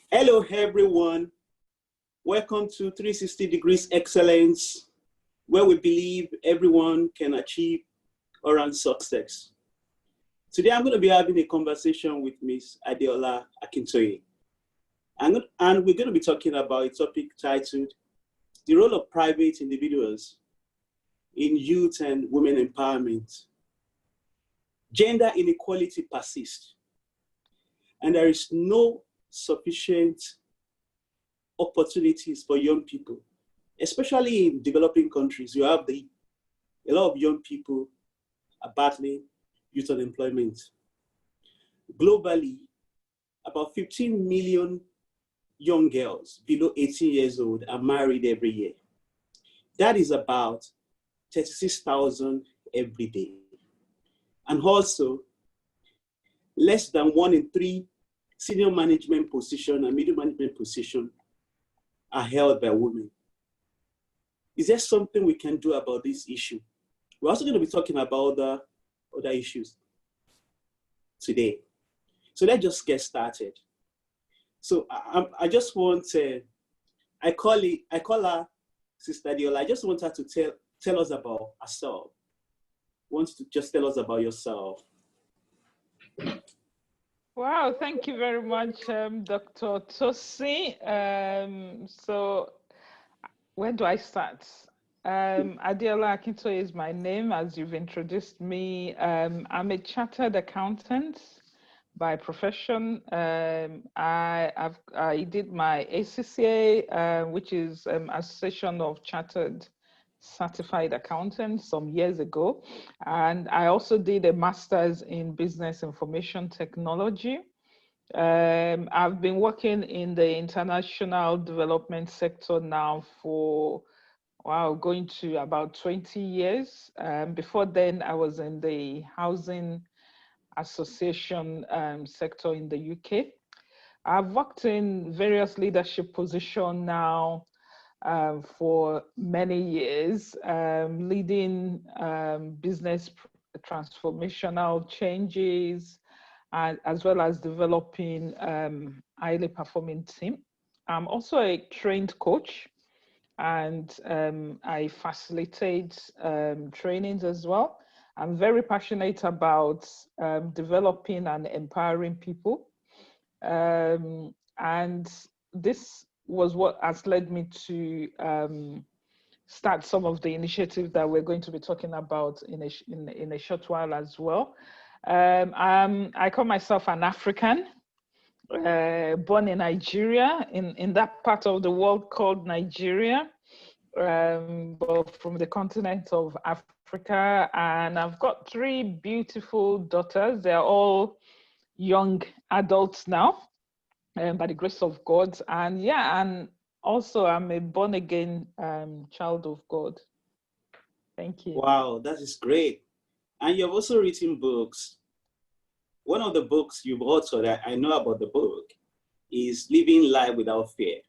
Hello, everyone. Welcome to 360 Degrees Excellence, where we believe everyone can achieve or earn success. Today, I'm going to be having a conversation with Ms Adeola Akintoye. And we're going to be talking about a topic titled, The Role of Private Individuals in Youth and Women Empowerment. Gender inequality persists, and there is no sufficient opportunities for young people, especially in developing countries. You have a lot of young people are battling youth unemployment. Globally, about 15 million young girls below 18 years old are married every year. That is about 36,000 every day. And also, less than 1 in 3 senior management position and middle management position are held by women. Is there something we can do about this issue? We're also going to be talking about other issues today. So let's just get started. So I just want I call her Sister Adeola. I just want her to tell us about herself. Want to just tell us about yourself. Wow, thank you very much, Dr. Tosi. So where do I start? Adeola Akintoye is my name, as you've introduced me. I'm a chartered accountant by profession. I did my ACCA, which is Association of Chartered Certified Accountants some years ago. And I also did a master's in business information technology. I've been working in the international development sector now for, wow, going to about 20 years. Before then, I was in the housing association sector in the UK. I've worked in various leadership positions now for many years, leading business transformational changes, as well as developing highly performing team. I'm also a trained coach, and I facilitate trainings as well. I'm very passionate about developing and empowering people. And this was what has led me to start some of the initiatives that we're going to be talking about in a short while as well. I call myself an African, born in Nigeria, in that part of the world called Nigeria, but from the continent of Africa. And I've got 3 beautiful daughters. They're all young adults now, by the grace of God. And yeah, and also I'm a born again child of God. Thank you. Wow, that is great. And you've also written books. One of the books you've authored, that I know about the book, is Living Life Without Fear.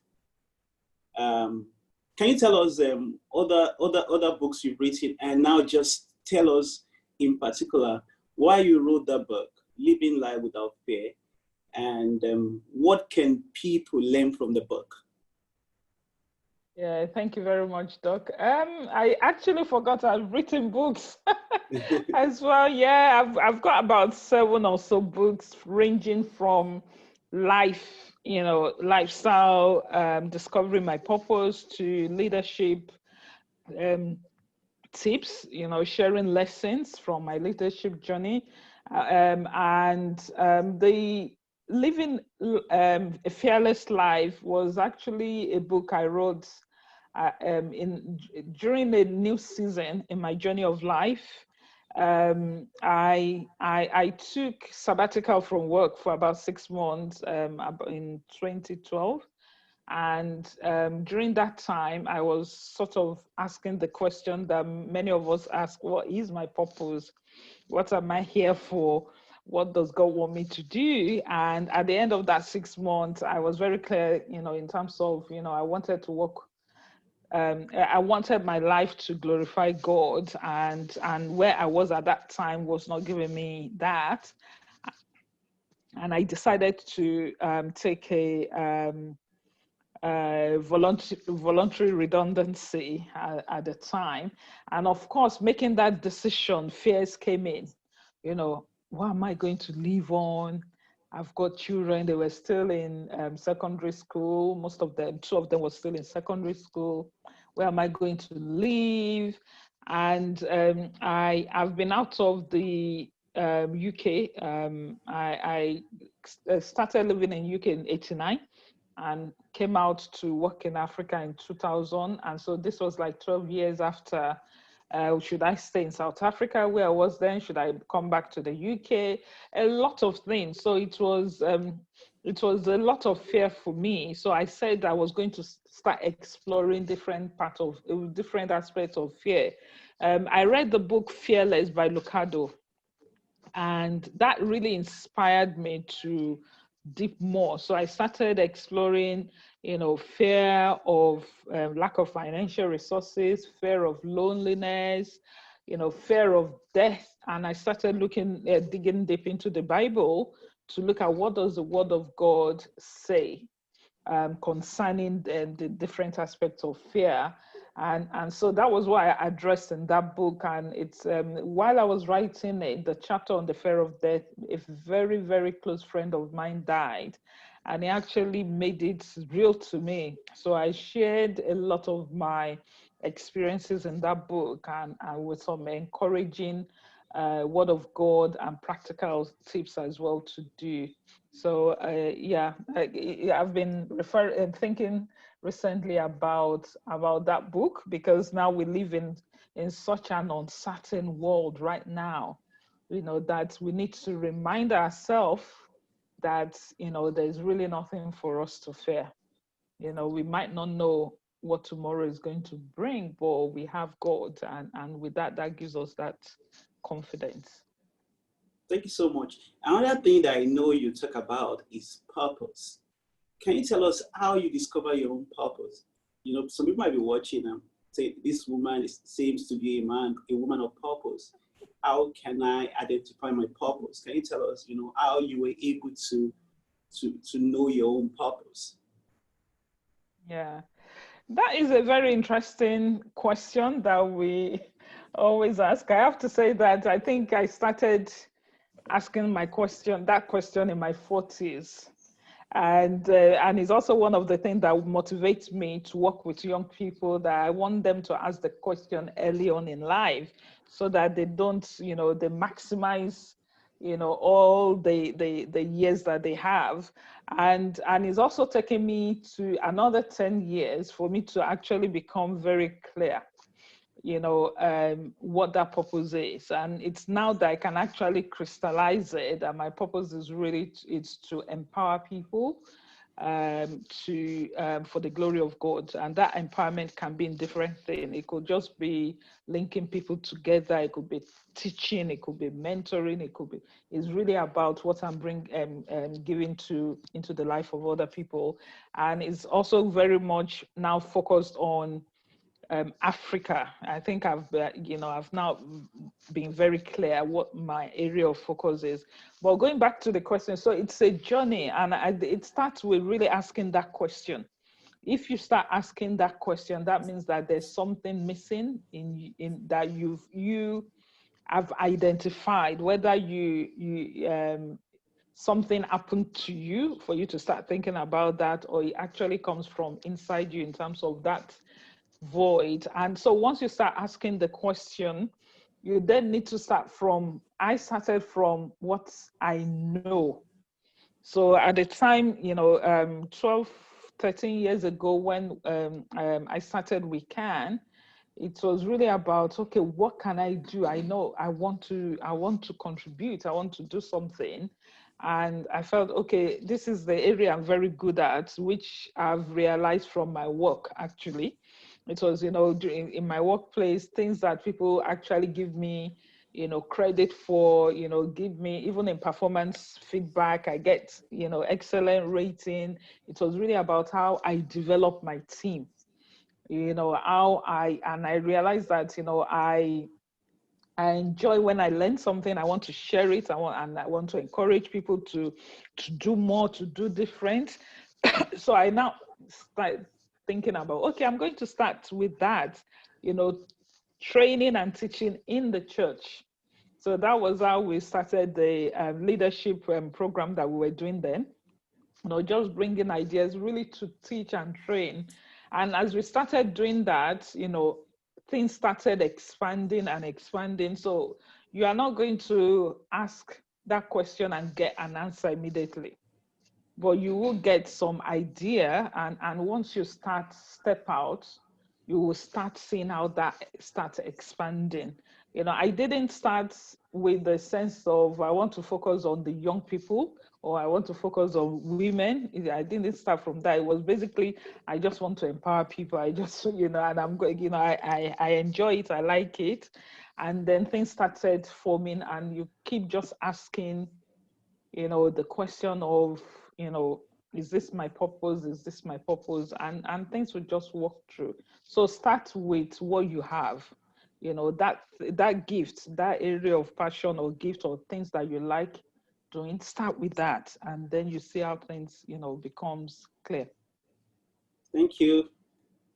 Can you tell us other books you've written, and now just tell us in particular why you wrote that book, Living Life Without Fear, and what can people learn from the book? Yeah, thank you very much, Doc. I actually forgot I've written books as well. Yeah, I've got about 7 or so books ranging from life, lifestyle, discovering my purpose, to leadership tips, sharing lessons from my leadership journey, and the Living a Fearless Life was actually a book I wrote during the new season in my journey of life. I took sabbatical from work for about 6 months in 2012. And during that time, I was sort of asking the question that many of us ask: what is my purpose? What am I here for? What does God want me to do? And at the end of that 6 months, I was very clear, in terms of, I wanted to work. I wanted my life to glorify God, and where I was at that time was not giving me that. And I decided to take a voluntary redundancy at the time. And of course, making that decision, fears came in. You know, what am I going to live on? I've got children, they were still in secondary school. Most of them, two of them were still in secondary school. Where am I going to live? And I've been out of the UK. I started living in UK in '89 and came out to work in Africa in 2000. And so this was like 12 years after. Should I stay in South Africa where I was then? Should I come back to the UK? A lot of things. So it was a lot of fear for me. So I said I was going to start exploring different aspects of fear. I read the book Fearless by Lucado, and that really inspired me to deep more. So I started exploring, fear of lack of financial resources, fear of loneliness, fear of death. And I started digging deep into the Bible to look at what does the Word of God say concerning the different aspects of fear. And so that was what I addressed in that book. And it's while I was writing it, the chapter on the fear of death, a very, very close friend of mine died. And he actually made it real to me. So I shared a lot of my experiences in that book and with some encouraging word of God and practical tips as well to do. So I've been thinking recently about that book, because now we live in such an uncertain world right now, that we need to remind ourselves that there's really nothing for us to fear. We might not know what tomorrow is going to bring, but we have God, and with that gives us that confidence. Thank you so much. Another thing that I know you talk about is purpose. Can you tell us how you discover your own purpose? Some people might be watching and say, this woman seems to be a woman of purpose. How can I identify my purpose? Can you tell us, how you were able to know your own purpose? Yeah, that is a very interesting question that we always ask. I have to say that I think I started asking that question in my 40s. And it's also one of the things that motivates me to work with young people, that I want them to ask the question early on in life, so that they don't, they maximize, all the years that they have. And it's also taken me to another 10 years for me to actually become very clear, what that purpose is. And it's now that I can actually crystallize it, and my purpose is really it's to empower people for the glory of God. And that empowerment can be in different things. It could just be linking people together. It could be teaching. It could be mentoring. It's really about what I'm giving into the life of other people. And it's also very much now focused on Africa. I think I've now been very clear what my area of focus is. But going back to the question, so it's a journey, and it starts with really asking that question. If you start asking that question, that means that there's something missing in that you have identified, whether something happened to you for you to start thinking about that, or it actually comes from inside you in terms of that void. And so once you start asking the question, you then need to I started from what I know. So at the time, 12, 13 years ago, when I started We Can, it was really about, okay, what can I do? I know I want to contribute. I want to do something. And I felt, okay, this is the area I'm very good at, which I've realized from my work, actually. It was, in my workplace, things that people actually give me, credit for, give me, even in performance feedback, I get, excellent rating. It was really about how I develop my team, I realized that, I enjoy when I learn something. I want to share it. I want to encourage people to do more, to do different. So I now start thinking about, okay, I'm going to start with that, you know, training and teaching in the church. So that was how we started the leadership program that we were doing then. You know, just bringing ideas really to teach and train. And as we started doing that, you know, things started expanding and expanding. So you are not going to ask that question and get an answer immediately, but you will get some idea. And once you step out, you will start seeing how that starts expanding. You know, I didn't start with the sense of I want to focus on the young people or I want to focus on women. I didn't start from that. It was basically I just want to empower people. I just, you know, and I'm going, you know, I enjoy it, I like it. And then things started forming, and you keep just asking, you know, the question of, you know, is this my purpose? Is this my purpose? And things will just walk through. So start with what you have, you know, that gift, that area of passion or gift or things that you like doing, start with that. And then you see how things, you know, becomes clear. Thank you.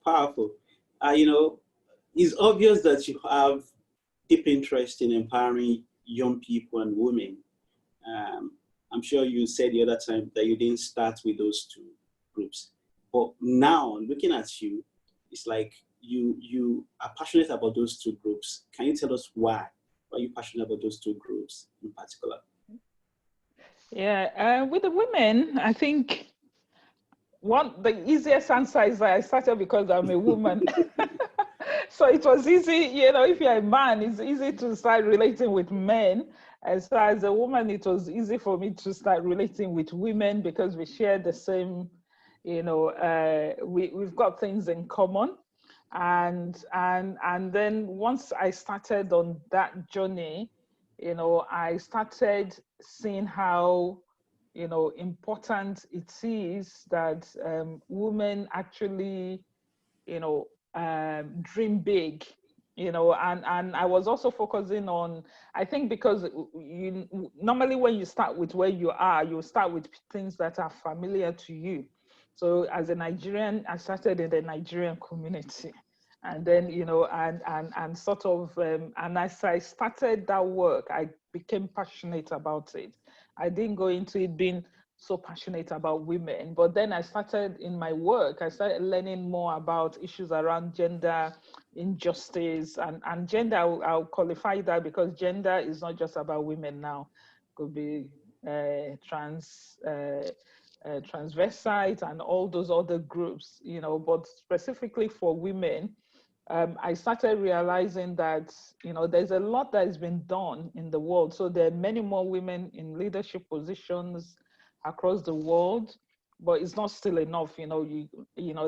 Powerful. You know, it's obvious that you have deep interest in empowering young people and women. Um, I'm sure you said the other time that you didn't start with those two groups. But now, looking at you, it's like you are passionate about those two groups. Can you tell us why? Why are you passionate about those two groups in particular? Yeah, with the women, I think the easiest answer is that I started because I'm a woman. So it was easy, you know, if you're a man, it's easy to start relating with men. And so as a woman, it was easy for me to start relating with women because we share the same, you know, we've got things in common. And then once I started on that journey, you know, I started seeing how, you know, important it is that women actually, you know, dream big, you know, and I was also focusing on, I think because you normally when you start with where you are, you start with things that are familiar to you. So as a Nigerian, I started in the Nigerian community. And then, you know, and sort of, and as I started that work, I became passionate about it. I didn't go into it being so passionate about women. But then I started in my work, I started learning more about issues around gender injustice and gender. I'll qualify that because gender is not just about women now. It could be transvestite and all those other groups, you know, but specifically for women, I started realizing that, you know, there's a lot that has been done in the world. So there are many more women in leadership positions across the world, but it's not still enough. You know,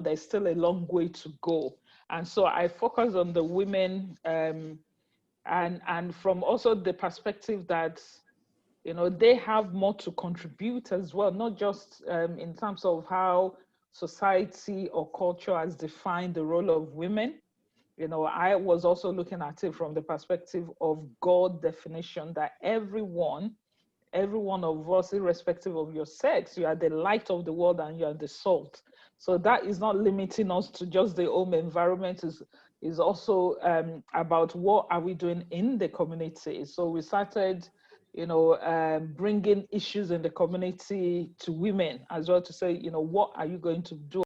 there's still a long way to go. And so I focus on the women, and from also the perspective that, you know, they have more to contribute as well, not just in terms of how society or culture has defined the role of women. You know, I was also looking at it from the perspective of God definition that every one of us, irrespective of your sex, you are the light of the world and you are the salt. So that is not limiting us to just the home environment, is also about what are we doing in the community. So we started, you know, bringing issues in the community to women as well, to say, you know, what are you going to do